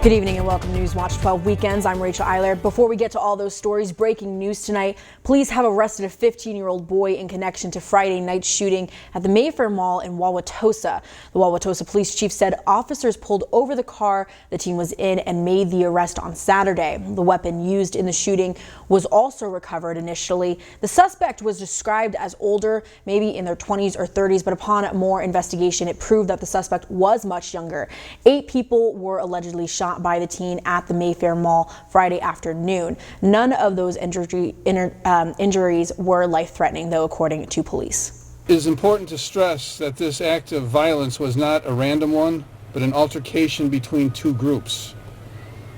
Good evening and welcome to News Watch 12 Weekends. I'm Rachel Eiler. Before we get to all those stories, breaking news tonight, police have arrested a 15-year-old boy in connection to Friday night's shooting at the Mayfair Mall in Wauwatosa. The Wauwatosa police chief said officers pulled over the car the teen was in and made the arrest on Saturday. The weapon used in the shooting was also recovered initially. The suspect was described as older, maybe in their 20s or 30s, but upon more investigation, it proved that the suspect was much younger. 8 people were allegedly shot by the teen at the Mayfair Mall Friday afternoon. None of those injuries were life-threatening, though, according to police. It is important to stress that this act of violence was not a random one, but an altercation between 2 groups.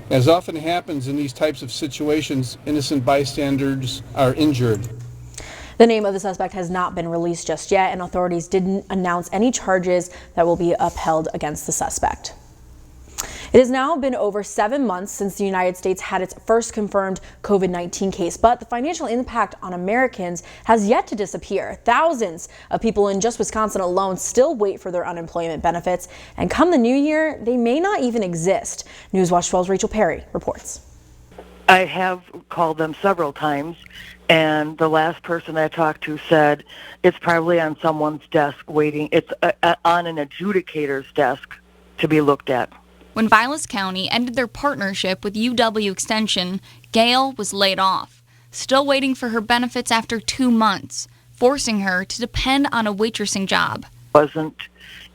As often happens in these types of situations, innocent bystanders are injured. The name of the suspect has not been released just yet, and authorities didn't announce any charges that will be upheld against the suspect. It has now been over 7 months since the United States had its first confirmed COVID-19 case, but the financial impact on Americans has yet to disappear. Thousands of people in just Wisconsin alone still wait for their unemployment benefits, and come the new year, they may not even exist. News Watch 12's Rachel Perry reports. I have called them several times, and the last person I talked to said it's probably on someone's desk waiting. It's on an adjudicator's desk to be looked at. When Vilas County ended their partnership with UW Extension, Gail was laid off, still waiting for her benefits after 2 months, forcing her to depend on a waitressing job. Wasn't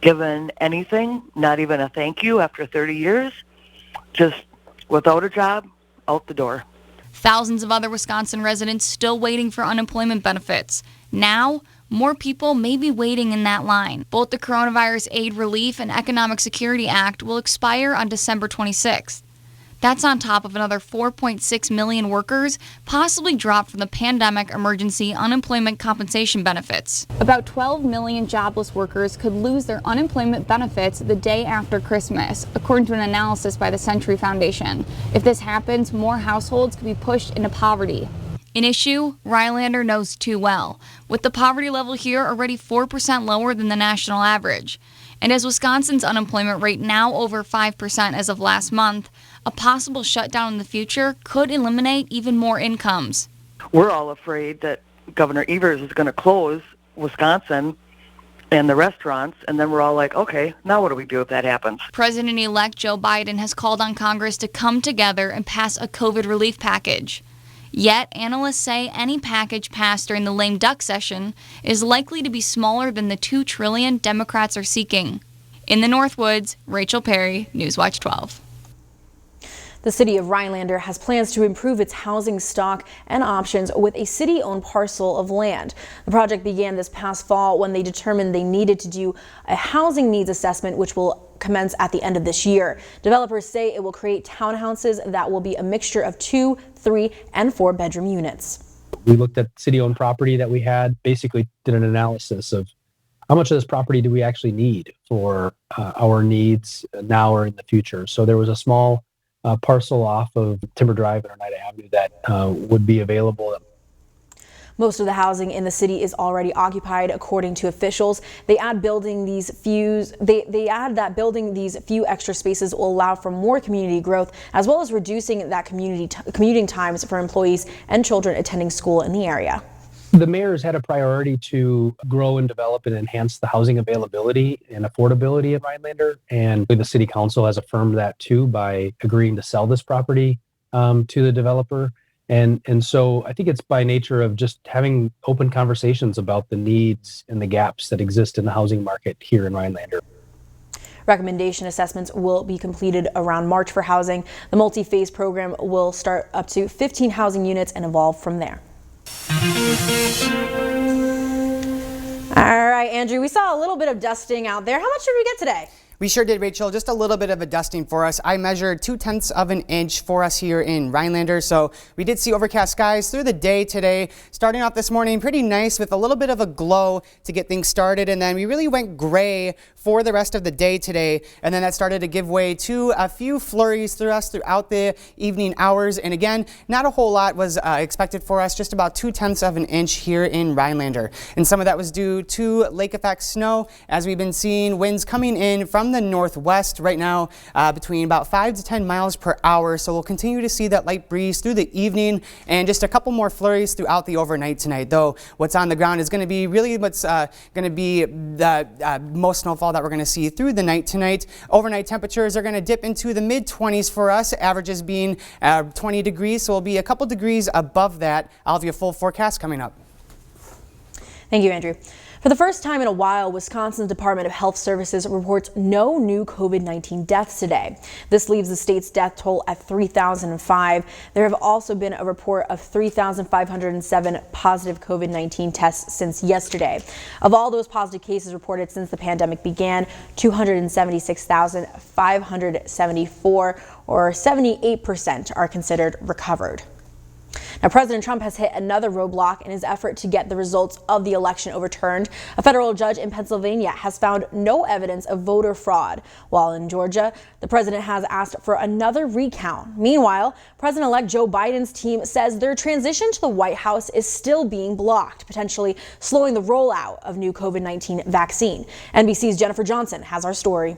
given anything, not even a thank you after 30 years, just without a job, out the door. Thousands of other Wisconsin residents still waiting for unemployment benefits. Now, more people may be waiting in that line. Both the Coronavirus Aid, Relief, and Economic Security Act will expire on December 26th. That's on top of another 4.6 million workers possibly dropped from the pandemic emergency unemployment compensation benefits. About 12 million jobless workers could lose their unemployment benefits the day after Christmas, according to an analysis by the Century Foundation. If this happens, more households could be pushed into poverty. An issue Rhinelander knows too well, with the poverty level here already 4% lower than the national average. And as Wisconsin's unemployment rate now over 5% as of last month, a possible shutdown in the future could eliminate even more incomes. We're all afraid that Governor Evers is going to close Wisconsin and the restaurants, and then we're all like, okay, now what do we do if that happens? President-elect Joe Biden has called on Congress to come together and pass a COVID relief package. Yet, analysts say any package passed during the lame duck session is likely to be smaller than the $2 trillion Democrats are seeking. In the Northwoods, Rachel Perry, News Watch 12. The city of Rhinelander has plans to improve its housing stock and options with a city-owned parcel of land. The project began this past fall when they determined they needed to do a housing needs assessment, which will commence at the end of this year. Developers say it will create townhouses that will be a mixture of 2, 3, and 4 bedroom units. We looked at city-owned property that we had, basically did an analysis of how much of this property do we actually need for our needs now or in the future. So there was a small parcel off of Timber Drive and Oneida Avenue that would be available. Most of the housing in the city is already occupied, according to officials. They add building these few extra spaces will allow for more community growth, as well as reducing that commuting times for employees and children attending school in the area. The mayor's had a priority to grow and develop and enhance the housing availability and affordability of Rhinelander, and the city council has affirmed that too by agreeing to sell this property to the developer. And so I think it's by nature of just having open conversations about the needs and the gaps that exist in the housing market here in Rhinelander. Recommendation assessments will be completed around March for housing. The multi-phase program will start up to 15 housing units and evolve from there. All right, Andrew, we saw a little bit of dusting out there. How much did we get today? We sure did, Rachel. Just a little bit of a dusting for us. I measured 0.2 of an inch for us here in Rhinelander. So we did see overcast skies through the day today. Starting off this morning, pretty nice with a little bit of a glow to get things started. And then we really went gray for the rest of the day today. And then that started to give way to a few flurries throughout the evening hours. And again, not a whole lot was expected for us, just about 0.2 of an inch here in Rhinelander. And some of that was due to lake effect snow, as we've been seeing winds coming in from from the northwest right now between about 5 to 10 miles per hour. So we'll continue to see that light breeze through the evening and just a couple more flurries throughout the overnight tonight. Though what's on the ground is going to be really what's going to be the most snowfall that we're going to see through the night tonight. Overnight temperatures are going to dip into the mid-20s for us, averages being 20 degrees. So we'll be a couple degrees above that. I'll have you a full forecast coming up. Thank you, Andrew. For the first time in a while, Wisconsin's Department of Health Services reports no new COVID-19 deaths today. This leaves the state's death toll at 3,005. There have also been a report of 3,507 positive COVID-19 tests since yesterday. Of all those positive cases reported since the pandemic began, 276,574, or 78%, are considered recovered. Now, President Trump has hit another roadblock in his effort to get the results of the election overturned. A federal judge in Pennsylvania has found no evidence of voter fraud, while in Georgia, the president has asked for another recount. Meanwhile, President-elect Joe Biden's team says their transition to the White House is still being blocked, potentially slowing the rollout of new COVID-19 vaccine. NBC's Jennifer Johnson has our story.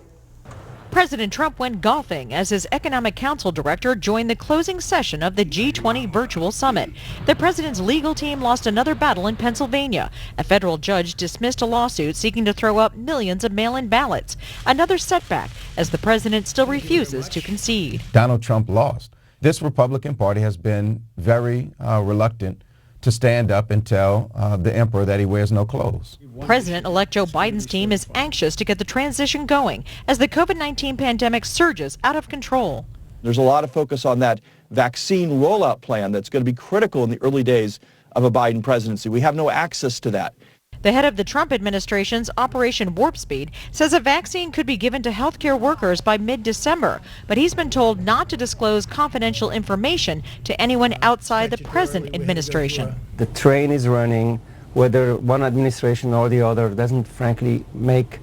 President Trump went golfing as his economic council director joined the closing session of the G20 virtual summit. The president's legal team lost another battle in Pennsylvania. A federal judge dismissed a lawsuit seeking to throw up millions of mail-in ballots. Another setback as the president still refuses to concede. Donald Trump lost. This Republican Party has been very reluctant to stand up and tell the emperor that he wears no clothes. President-elect Joe Biden's team is anxious to get the transition going as the COVID-19 pandemic surges out of control. There's a lot of focus on that vaccine rollout plan that's going to be critical in the early days of a Biden presidency. We have no access to that. The head of the Trump administration's Operation Warp Speed says a vaccine could be given to healthcare workers by mid-December, but he's been told not to disclose confidential information to anyone outside the present administration. The train is running. Whether one administration or the other doesn't frankly make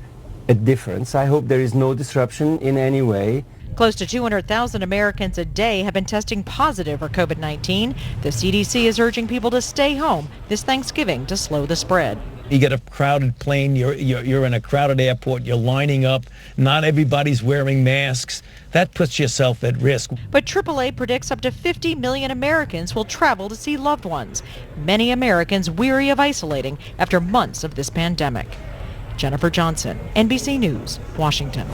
a difference. I hope there is no disruption in any way. Close to 200,000 Americans a day have been testing positive for COVID-19. The CDC is urging people to stay home this Thanksgiving to slow the spread. You get a crowded plane, you're in a crowded airport, you're lining up, not everybody's wearing masks. That puts yourself at risk. But AAA predicts up to 50 million Americans will travel to see loved ones. Many Americans weary of isolating after months of this pandemic. Jennifer Johnson, NBC News, Washington.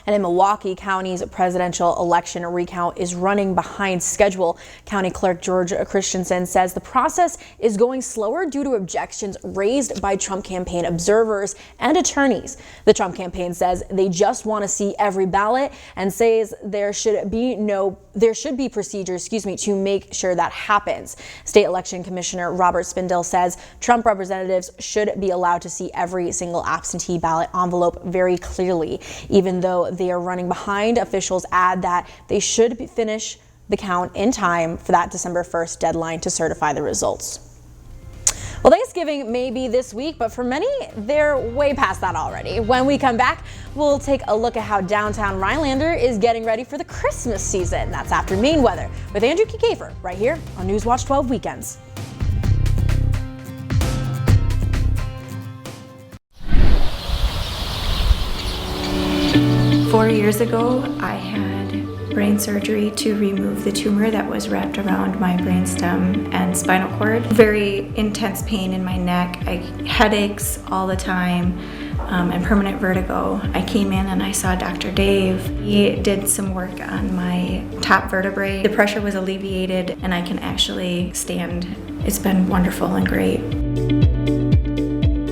And in Milwaukee, County's presidential election recount is running behind schedule. County Clerk George Christensen says the process is going slower due to objections raised by Trump campaign observers and attorneys. The Trump campaign says they just want to see every ballot and says there should be procedures, to make sure that happens. State Election Commissioner Robert Spindle says Trump representatives should be allowed to see every single absentee ballot envelope very clearly, even though they are running behind. Officials add that they should finish the count in time for that December 1st deadline to certify the results. Well, Thanksgiving may be this week, but for many, they're way past that already. When we come back, we'll take a look at how downtown Rhinelander is getting ready for the Christmas season. That's after Maine Weather with Andrew Kikafer right here on Newswatch 12 Weekends. 4 years ago, I had brain surgery to remove the tumor that was wrapped around my brainstem and spinal cord. Very intense pain in my neck, headaches all the time, and permanent vertigo. I came in and I saw Dr. Dave. He did some work on my top vertebrae. The pressure was alleviated and I can actually stand. It's been wonderful and great.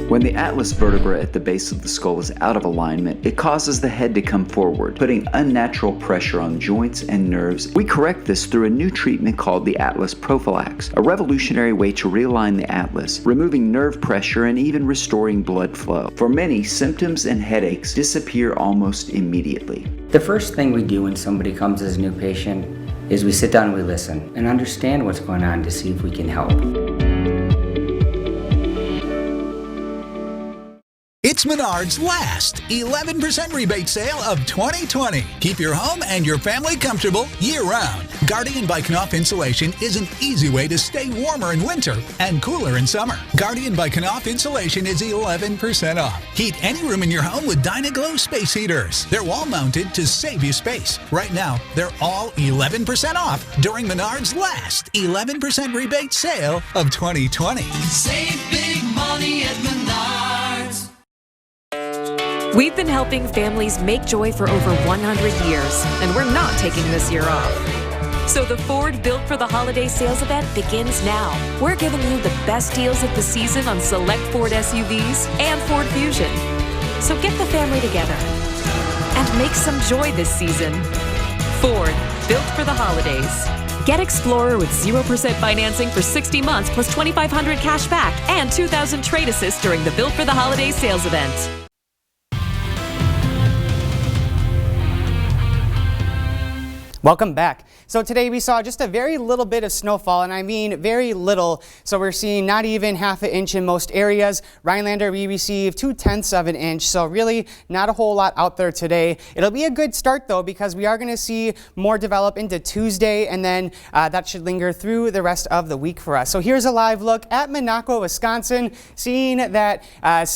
When the atlas vertebra at the base of the skull is out of alignment, it causes the head to come forward, putting unnatural pressure on joints and nerves. We correct this through a new treatment called the Atlas Prophylax, a revolutionary way to realign the atlas, removing nerve pressure and even restoring blood flow. For many, symptoms and headaches disappear almost immediately. The first thing we do when somebody comes as a new patient is we sit down and we listen and understand what's going on to see if we can help. It's Menards' last 11% rebate sale of 2020. Keep your home and your family comfortable year-round. Guardian by Knauf insulation is an easy way to stay warmer in winter and cooler in summer. Guardian by Knauf insulation is 11% off. Heat any room in your home with Dynaglow space heaters. They're wall-mounted to save you space. Right now, they're all 11% off during Menards' last 11% rebate sale of 2020. Save big money at Menards. We've been helping families make joy for over 100 years, and we're not taking this year off. So the Ford Built for the Holiday sales event begins now. We're giving you the best deals of the season on select Ford SUVs and Ford Fusion. So get the family together and make some joy this season. Ford, Built for the Holidays. Get Explorer with 0% financing for 60 months plus $2,500 cash back and $2,000 trade assist during the Built for the Holidays sales event. Welcome back. So today we saw just a very little bit of snowfall, and I mean very little. So we're seeing not even half an inch in most areas. Rhinelander, we received 0.2 of an inch, so really not a whole lot out there today. It'll be a good start though, because we are going to see more develop into Tuesday, and then that should linger through the rest of the week for us. So here's a live look at Minocqua, Wisconsin, seeing that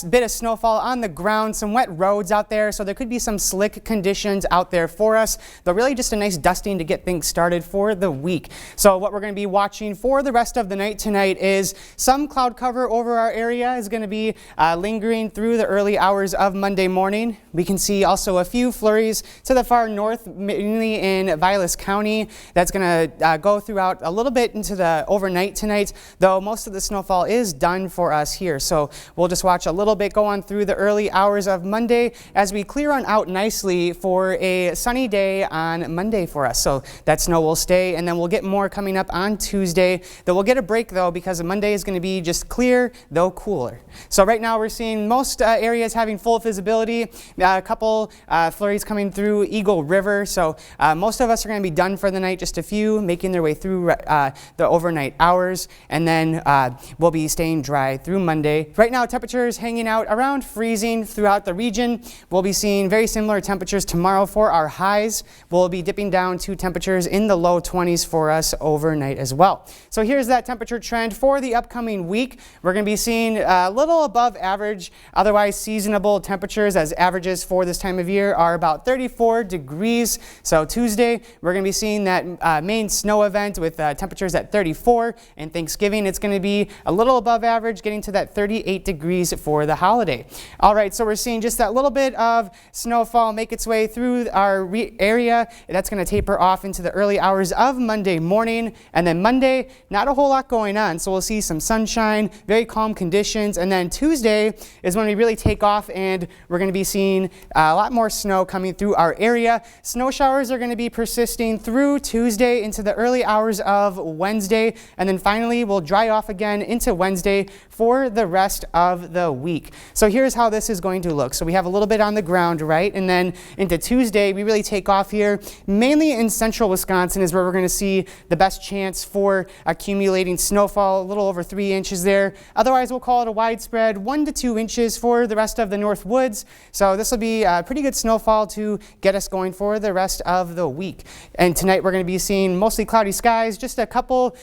bit of snowfall on the ground, some wet roads out there, so there could be some slick conditions out there for us, but really just a nice dusting to get things started for the week. So what we're going to be watching for the rest of the night tonight is some cloud cover over our area is going to be lingering through the early hours of Monday morning. We can see also a few flurries to the far north, mainly in Vilas County. That's going to go throughout a little bit into the overnight tonight, though most of the snowfall is done for us here. So we'll just watch a little bit go on through the early hours of Monday as we clear on out nicely for a sunny day on Monday for us. So that snow will stay, and then we'll get more coming up on Tuesday. Then we'll get a break though, because Monday is going to be just clear though cooler. So right now we're seeing most areas having full visibility. A couple flurries coming through Eagle River. So most of us are going to be done for the night. Just a few making their way through the overnight hours, and then we'll be staying dry through Monday. Right now temperatures hanging out around freezing throughout the region. We'll be seeing very similar temperatures tomorrow for our highs. We'll be dipping down to temperatures in the low 20s for us overnight as well. So here's that temperature trend for the upcoming week. We're going to be seeing a little above average, otherwise seasonable temperatures, as averages for this time of year are about 34 degrees. So Tuesday, we're going to be seeing that main snow event with temperatures at 34, and Thanksgiving, it's going to be a little above average, getting to that 38 degrees for the holiday. All right, so we're seeing just that little bit of snowfall make its way through our area. That's going to taper off into the early hours of Monday morning, and then Monday, not a whole lot going on, so we'll see some sunshine, very calm conditions, and then Tuesday is when we really take off, and we're going to be seeing a lot more snow coming through our area. Snow showers are going to be persisting through Tuesday into the early hours of Wednesday, and then finally we'll dry off again into Wednesday for the rest of the week. So here's how this is going to look. So we have a little bit on the ground, right, and then into Tuesday we really take off here, mainly in central Wisconsin is where we're going to see the best chance for accumulating snowfall, a little over 3 inches there. Otherwise, we'll call it a widespread 1 to 2 inches for the rest of the North Woods. So this will be a pretty good snowfall to get us going for the rest of the week. And tonight we're going to be seeing mostly cloudy skies, just a couple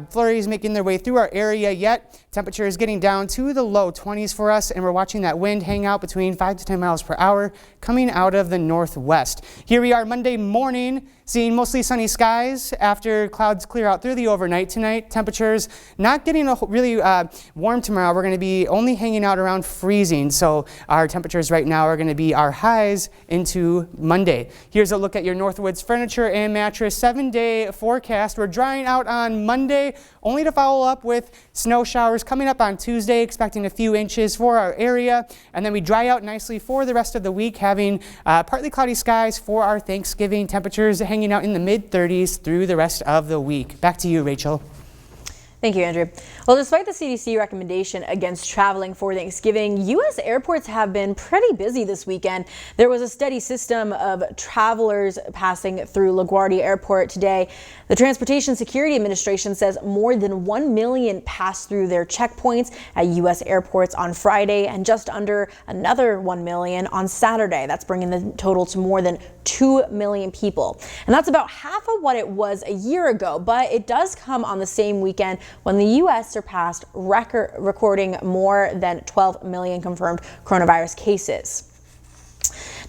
flurries making their way through our area yet. Temperature is getting down to the low 20s for us, and we're watching that wind hang out between 5 to 10 miles per hour coming out of the northwest. Here we are Monday morning, seeing mostly sunny skies after clouds clear out through the overnight tonight. Temperatures not getting really warm tomorrow. We're going to be only hanging out around freezing. So our temperatures right now are going to be our highs into Monday. Here's a look at your Northwoods furniture and mattress 7-day forecast. We're drying out on Monday, only to follow up with snow showers coming up on Tuesday, expecting a few inches for our area. And then we dry out nicely for the rest of the week, having partly cloudy skies for our Thanksgiving. Temperatures hanging out in the mid-30s through the rest of the week. Back to you, Rachel. Thank you, Andrew. Well, despite the CDC recommendation against traveling for Thanksgiving, U.S. airports have been pretty busy this weekend. There was a steady system of travelers passing through LaGuardia Airport today. The Transportation Security Administration says more than 1 million passed through their checkpoints at U.S. airports on Friday and just under another 1 million on Saturday. That's bringing the total to more than 2 million people. And that's about half of what it was a year ago, but it does come on the same weekend when the U.S. surpassed recording more than 12 million confirmed coronavirus cases.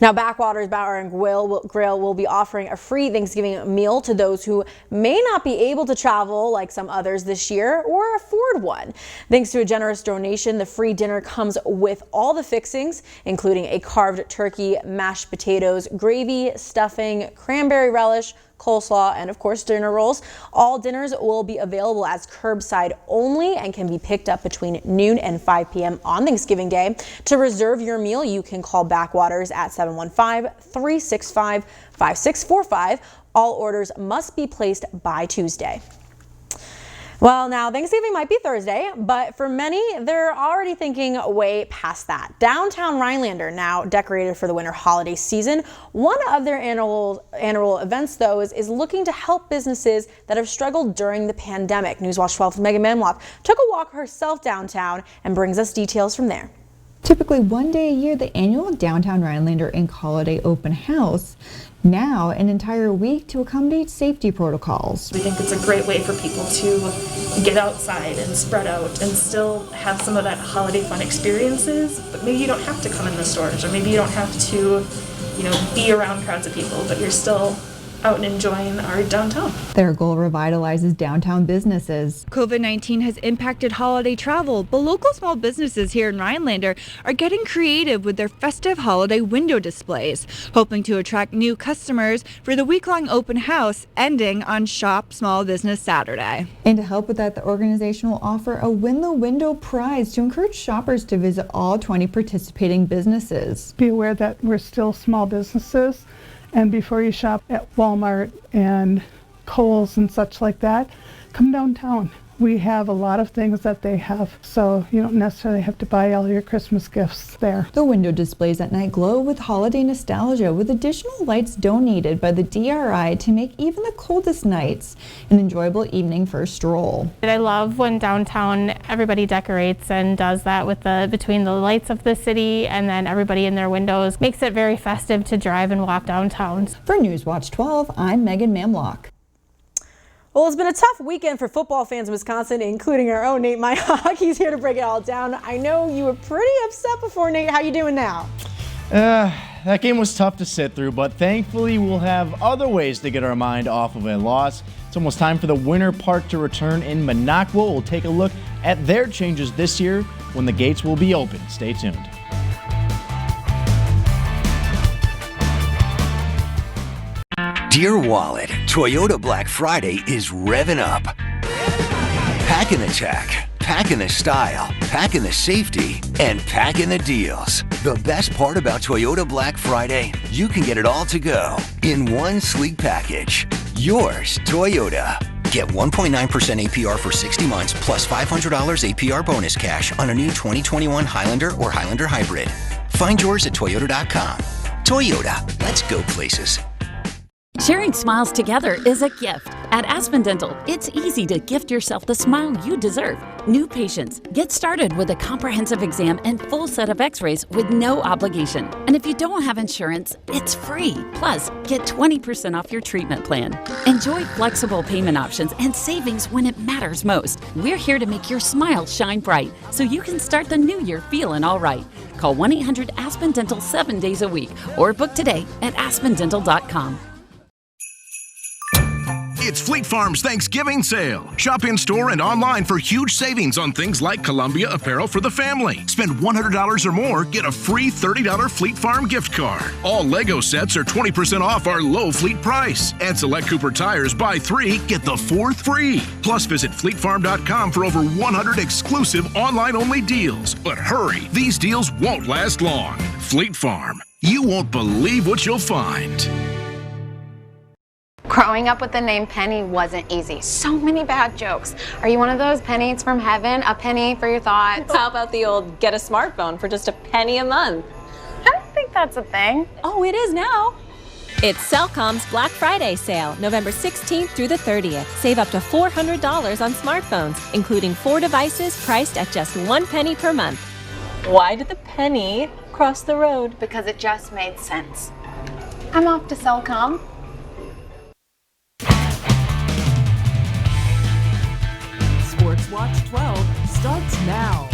Now, Backwaters Bar and Grill will be offering a free Thanksgiving meal to those who may not be able to travel like some others this year or afford one. Thanks to a generous donation, the free dinner comes with all the fixings, including a carved turkey, mashed potatoes, gravy, stuffing, cranberry relish, coleslaw, and of course dinner rolls. All dinners will be available as curbside only and can be picked up between noon and 5 p.m. on Thanksgiving Day. To reserve your meal, you can call Backwaters at 715-365-5645. All orders must be placed by Tuesday. Well, now Thanksgiving might be Thursday, but for many, they're already thinking way past that. Downtown Rhinelander, now decorated for the winter holiday season. One of their annual events, though, is looking to help businesses that have struggled during the pandemic. News Watch 12's Megan Mamlock took a walk herself downtown and brings us details from there. Typically one day a year, the annual Downtown Rhinelander Inc. Holiday Open House. Now an entire week to accommodate safety protocols. We think it's a great way for people to get outside and spread out and still have some of that holiday fun experiences, but maybe you don't have to come in the stores, or maybe you don't have to, be around crowds of people, but you're still out and enjoying our downtown. Their goal revitalizes downtown businesses. COVID-19 has impacted holiday travel, but local small businesses here in Rhinelander are getting creative with their festive holiday window displays, hoping to attract new customers for the week-long open house ending on Shop Small Business Saturday. And to help with that, the organization will offer a Win the Window prize to encourage shoppers to visit all 20 participating businesses. Be aware that we're still small businesses, and before you shop at Walmart and Kohl's and such like that, come downtown. We have a lot of things that they have, so you don't necessarily have to buy all your Christmas gifts there. The window displays at night glow with holiday nostalgia, with additional lights donated by the DRI to make even the coldest nights an enjoyable evening for a stroll. I love when downtown everybody decorates and does that with between the lights of the city and then everybody in their windows. Makes it very festive to drive and walk downtown. For News Watch 12, I'm Megan Mamlock. Well, it's been a tough weekend for football fans in Wisconsin, including our own Nate Myhawk. He's here to break it all down. I know you were pretty upset before, Nate. How you doing now? That game was tough to sit through, but thankfully we'll have other ways to get our mind off of a loss. It's almost time for the Winter Park to return in Minocqua. We'll take a look at their changes this year when the gates will be open. Stay tuned. Dear Wallet, Toyota Black Friday is revving up. Packing the tech, packing the style, packing the safety, and packing the deals. The best part about Toyota Black Friday, you can get it all to go in one sleek package. Yours, Toyota. Get 1.9% APR for 60 months plus $500 APR bonus cash on a new 2021 Highlander or Highlander Hybrid. Find yours at Toyota.com. Toyota, let's go places. Sharing smiles together is a gift. At Aspen Dental, it's easy to gift yourself the smile you deserve. New patients, get started with a comprehensive exam and full set of x-rays with no obligation. And if you don't have insurance, it's free. Plus, get 20% off your treatment plan. Enjoy flexible payment options and savings when it matters most. We're here to make your smile shine bright so you can start the new year feeling all right. Call 1-800-ASPEN-DENTAL 7 days a week or book today at aspendental.com. It's Fleet Farm's Thanksgiving sale. Shop in-store and online for huge savings on things like Columbia apparel for the family. Spend $100 or more, get a free $30 Fleet Farm gift card. All Lego sets are 20% off our low fleet price. And select Cooper tires, buy 3, get the 4th free. Plus, visit fleetfarm.com for over 100 exclusive online-only deals. But hurry, these deals won't last long. Fleet Farm. You won't believe what you'll find. Growing up with the name Penny wasn't easy. So many bad jokes. Are you one of those pennies from heaven? A penny for your thoughts? How about the old get a smartphone for just a penny a month? I don't think that's a thing. Oh, it is now. It's Cellcom's Black Friday sale, November 16th through the 30th. Save up to $400 on smartphones, including 4 devices priced at just 1 penny per month. Why did the penny cross the road? Because it just made sense. I'm off to Cellcom. Sports Watch 12 starts now.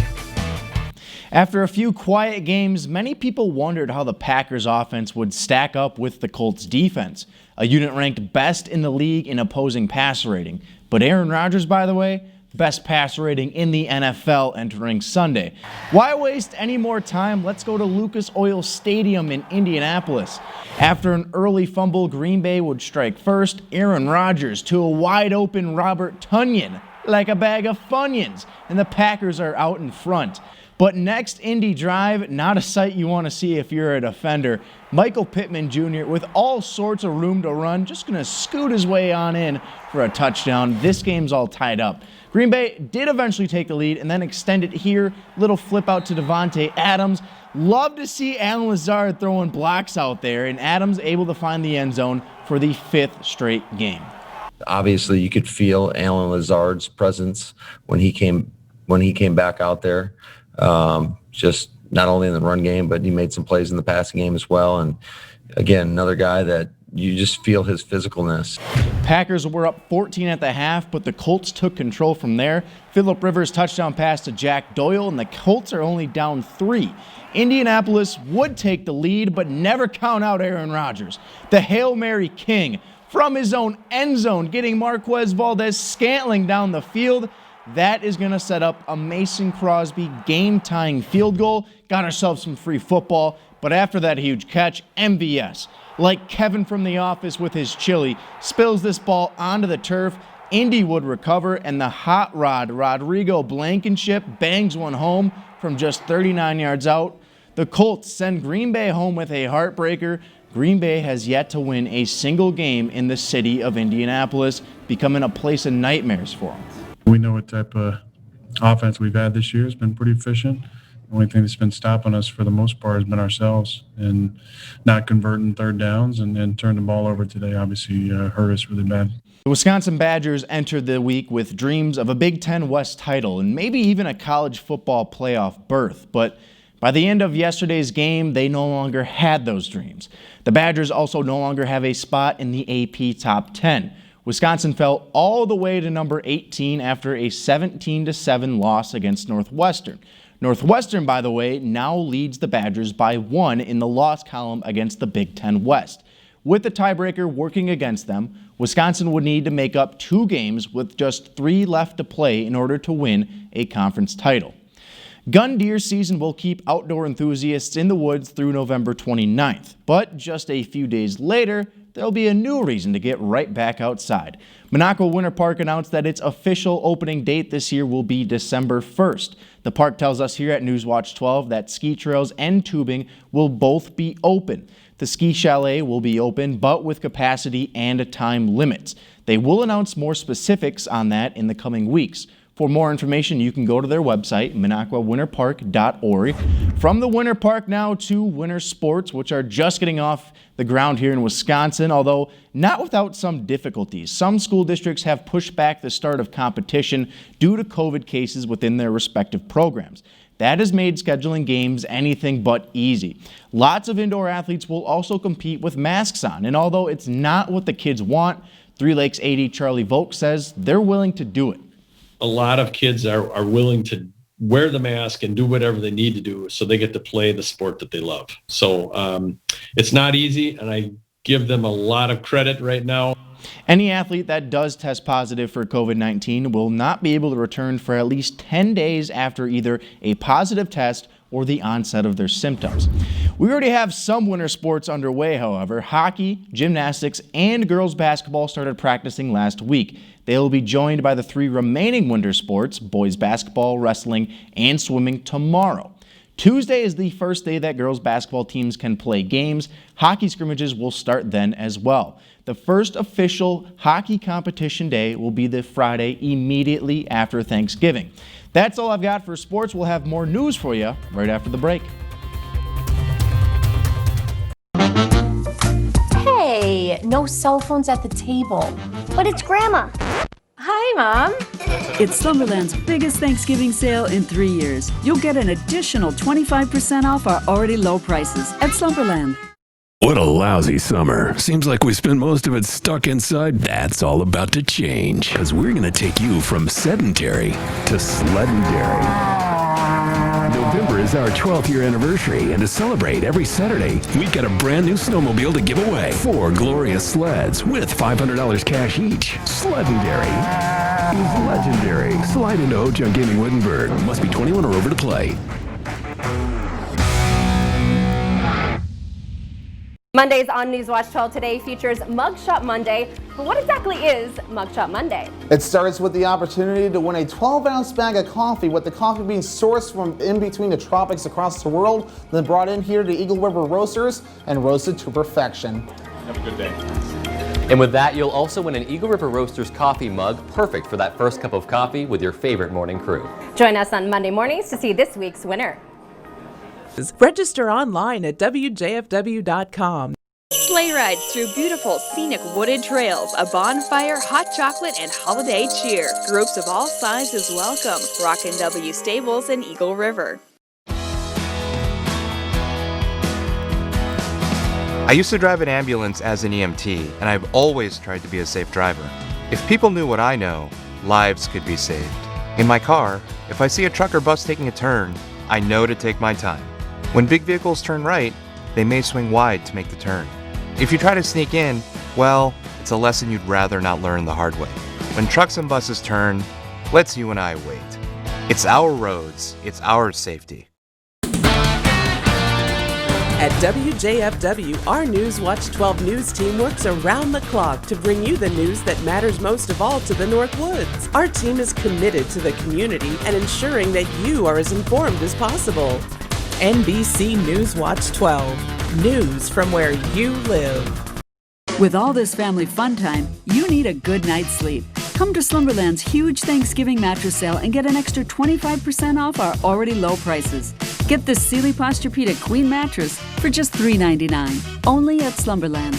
After a few quiet games, many people wondered how the Packers offense would stack up with the Colts defense, a unit ranked best in the league in opposing passer rating. But Aaron Rodgers, by the way, best passer rating in the NFL entering Sunday. Why waste any more time? Let's go to Lucas Oil Stadium in Indianapolis. After an early fumble, Green Bay would strike first. Aaron Rodgers to a wide open Robert Tonyan like a bag of Funyuns, and the Packers are out in front. But next Indy drive, not a sight you want to see if you're a defender. Michael Pittman Jr. with all sorts of room to run, just going to scoot his way on in for a touchdown. This game's all tied up. Green Bay did eventually take the lead and then extend it here. Little flip out to Devontae Adams. Love to see Allen Lazard throwing blocks out there, and Adams able to find the end zone for the 5th straight game. Obviously, you could feel Allen Lazard's presence when he came back out there. Just not only in the run game, but he made some plays in the passing game as well. And again, another guy that you just feel his physicalness. Packers were up 14 at the half, but the Colts took control from there. Phillip Rivers touchdown pass to Jack Doyle, and the Colts are only down 3. Indianapolis would take the lead, but never count out Aaron Rodgers. The Hail Mary King from his own end zone, getting Marquez Valdes-Scantling down the field. That is going to set up a Mason Crosby game-tying field goal. Got ourselves some free football, but after that huge catch, MVS, like Kevin from The Office with his chili, spills this ball onto the turf. Indy would recover, and the hot rod, Rodrigo Blankenship, bangs one home from just 39 yards out. The Colts send Green Bay home with a heartbreaker. Green Bay has yet to win a single game in the city of Indianapolis, becoming a place of nightmares for them. We know what type of offense we've had this year. It's been pretty efficient. The only thing that's been stopping us for the most part has been ourselves, and not converting third downs and turning the ball over today obviously hurt us really bad. The Wisconsin Badgers entered the week with dreams of a Big Ten West title and maybe even a college football playoff berth, but by the end of yesterday's game, they no longer had those dreams. The Badgers also no longer have a spot in the AP Top 10. Wisconsin fell all the way to number 18 after a 17-7 loss against Northwestern. Northwestern, by the way, now leads the Badgers by 1 in the loss column against the Big Ten West. With the tiebreaker working against them, Wisconsin would need to make up 2 games with just 3 left to play in order to win a conference title. Gun deer season will keep outdoor enthusiasts in the woods through November 29th, but just a few days later, there'll be a new reason to get right back outside. Minocqua Winter Park announced that its official opening date this year will be December 1st. The park tells us here at Newswatch 12 that ski trails and tubing will both be open. The ski chalet will be open, but with capacity and time limits. They will announce more specifics on that in the coming weeks. For more information, you can go to their website, minocquawinterpark.org. From the winter park now to winter sports, which are just getting off the ground here in Wisconsin, although not without some difficulties. Some school districts have pushed back the start of competition due to COVID cases within their respective programs. That has made scheduling games anything but easy. Lots of indoor athletes will also compete with masks on, and although it's not what the kids want, Three Lakes AD Charlie Volk says they're willing to do it. A lot of kids are willing to wear the mask and do whatever they need to do so they get to play the sport that they love. So it's not easy, and I give them a lot of credit right now. Any athlete that does test positive for COVID-19 will not be able to return for at least 10 days after either a positive test or the onset of their symptoms. We already have some winter sports underway, however. Hockey, gymnastics, and girls basketball started practicing last week. They will be joined by the 3 remaining winter sports, boys basketball, wrestling, and swimming tomorrow. Tuesday is the first day that girls basketball teams can play games. Hockey scrimmages will start then as well. The first official hockey competition day will be the Friday immediately after Thanksgiving. That's all I've got for sports. We'll have more news for you right after the break. Hey, no cell phones at the table. But it's Grandma. Hi, Mom. It's Slumberland's biggest Thanksgiving sale in 3 years. You'll get an additional 25% off our already low prices at Slumberland. What a lousy summer. Seems like we spent most of it stuck inside. That's all about to change, because we're going to take you from sedentary to sledentary. November is our 12th year anniversary, and to celebrate every Saturday, we've got a brand new snowmobile to give away. 4 glorious sleds with $500 cash each. Sledentary is legendary. Slide into Ho-Chunk Gaming Wittenberg. Must be 21 or over to play. Mondays on Newswatch 12 today features Mugshot Monday. But what exactly is Mugshot Monday? It starts with the opportunity to win a 12-ounce bag of coffee, with the coffee being sourced from in between the tropics across the world, then brought in here to Eagle River Roasters and roasted to perfection. Have a good day. And with that, you'll also win an Eagle River Roasters coffee mug, perfect for that first cup of coffee with your favorite morning crew. Join us on Monday mornings to see this week's winner. Register online at WJFW.com. Sleigh rides through beautiful scenic wooded trails, a bonfire, hot chocolate, and holiday cheer. Groups of all sizes welcome. Rockin' W Stables in Eagle River. I used to drive an ambulance as an EMT, and I've always tried to be a safe driver. If people knew what I know, lives could be saved. In my car, if I see a truck or bus taking a turn, I know to take my time. When big vehicles turn right, they may swing wide to make the turn. If you try to sneak in, well, it's a lesson you'd rather not learn the hard way. When trucks and buses turn, let's you and I wait. It's our roads, it's our safety. At WJFW, our Newswatch 12 news team works around the clock to bring you the news that matters most of all to the North Woods. Our team is committed to the community and ensuring that you are as informed as possible. NBC Newswatch 12, news from where you live. With all this family fun time, you need a good night's sleep. Come to Slumberland's huge Thanksgiving mattress sale and get an extra 25% off our already low prices. Get this Sealy Posturepedic Queen mattress for just $3.99, only at Slumberland.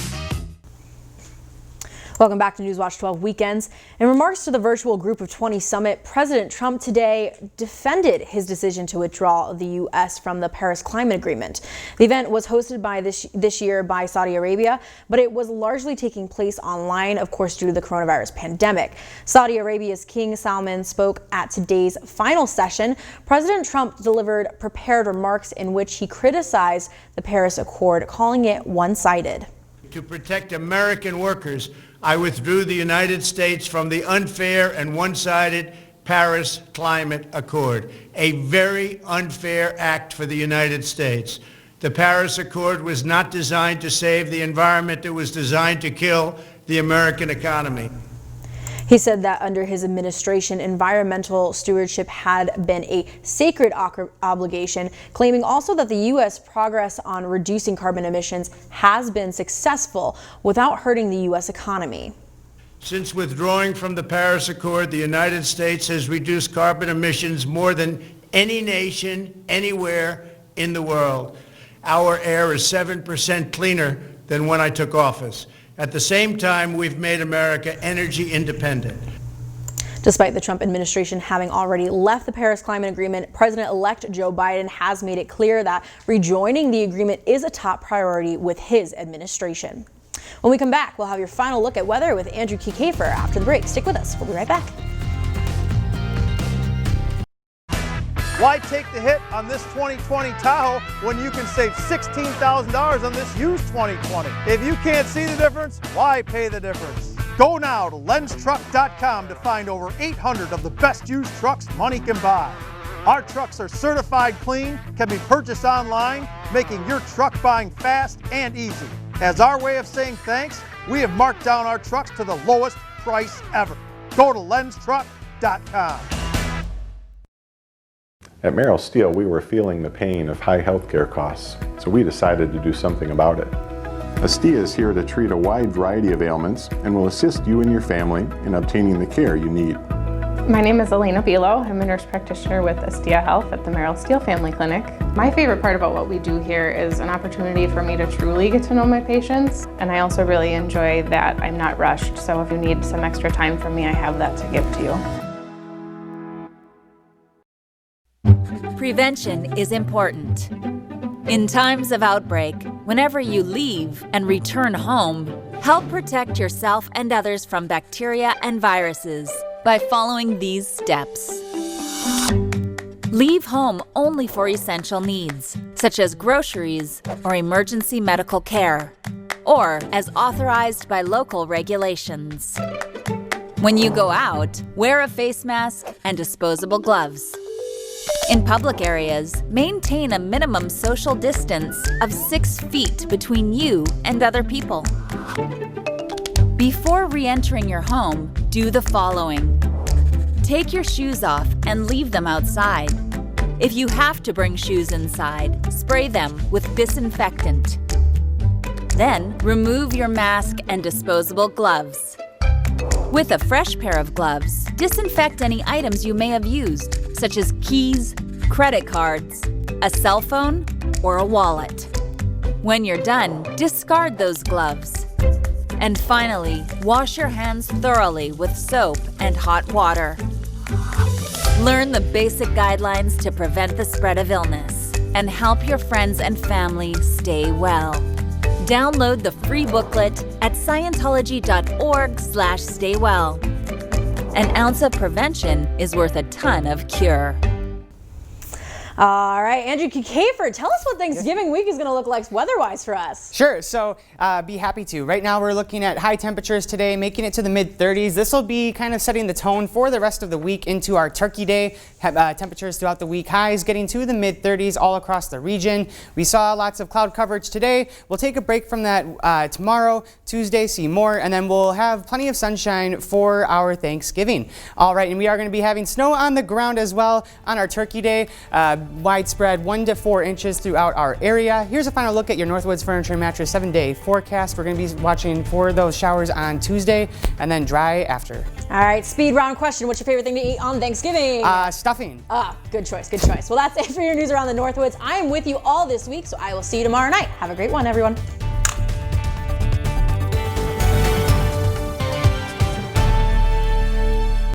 Welcome back to Newswatch 12 Weekends. In remarks to the virtual Group of 20 summit, President Trump today defended his decision to withdraw the U.S. from the Paris Climate Agreement. The event was hosted by this year by Saudi Arabia, but it was largely taking place online, of course, due to the coronavirus pandemic. Saudi Arabia's King Salman spoke at today's final session. President Trump delivered prepared remarks in which he criticized the Paris Accord, calling it one-sided. To protect American workers, I withdrew the United States from the unfair and one-sided Paris Climate Accord, a very unfair act for the United States. The Paris Accord was not designed to save the environment. It was designed to kill the American economy. He said that under his administration, environmental stewardship had been a sacred obligation, claiming also that the U.S. progress on reducing carbon emissions has been successful without hurting the U.S. economy. Since withdrawing from the Paris Accord, the United States has reduced carbon emissions more than any nation anywhere in the world. Our air is 7% cleaner than when I took office. At the same time, we've made America energy independent. Despite the Trump administration having already left the Paris Climate Agreement, President-elect Joe Biden has made it clear that rejoining the agreement is a top priority with his administration. When we come back, we'll have your final look at weather with Andrew Kiefer after the break. Stick with us. We'll be right back. Why take the hit on this 2020 Tahoe when you can save $16,000 on this used 2020? If you can't see the difference, why pay the difference? Go now to lenstruck.com to find over 800 of the best used trucks money can buy. Our trucks are certified clean, can be purchased online, making your truck buying fast and easy. As our way of saying thanks, we have marked down our trucks to the lowest price ever. Go to lenstruck.com. At Merrill Steel, we were feeling the pain of high healthcare costs, so we decided to do something about it. Astia is here to treat a wide variety of ailments and will assist you and your family in obtaining the care you need. My name is Elena Bilo. I'm a nurse practitioner with Astia Health at the Merrill Steel Family Clinic. My favorite part about what we do here is an opportunity for me to truly get to know my patients, and I also really enjoy that I'm not rushed, so if you need some extra time from me, I have that to give to you. Prevention is important. In times of outbreak, whenever you leave and return home, help protect yourself and others from bacteria and viruses by following these steps. Leave home only for essential needs, such as groceries or emergency medical care, or as authorized by local regulations. When you go out, wear a face mask and disposable gloves. In public areas, maintain a minimum social distance of 6 feet between you and other people. Before re-entering your home, do the following. Take your shoes off and leave them outside. If you have to bring shoes inside, spray them with disinfectant. Then, remove your mask and disposable gloves. With a fresh pair of gloves, disinfect any items you may have used, such as keys, credit cards, a cell phone, or a wallet. When you're done, discard those gloves. And finally, wash your hands thoroughly with soap and hot water. Learn the basic guidelines to prevent the spread of illness and help your friends and family stay well. Download the free booklet at Scientology.org/staywell. An ounce of prevention is worth a ton of cure. All right, Andrew Kikafer, tell us what Thanksgiving week is going to look like weather-wise for us. Sure, so be happy to. Right now we're looking at high temperatures today, making it to the mid-30s. This will be kind of setting the tone for the rest of the week into our Turkey Day. Temperatures throughout the week, highs getting to the mid-30s all across the region. We saw lots of cloud coverage today. We'll take a break from that tomorrow, Tuesday, see more, and then we'll have plenty of sunshine for our Thanksgiving. All right, and we are going to be having snow on the ground as well on our Turkey Day. Widespread 1 to 4 inches throughout our area. Here's a final look at your Northwoods Furniture and Mattress 7-day forecast. We're going to be watching for those showers on Tuesday and then dry after. All right, speed round question. What's your favorite thing to eat on Thanksgiving? Stuffing. Good choice, good choice. Well, that's it for your news around the Northwoods. I am with you all this week, so I will see you tomorrow night. Have a great one, everyone.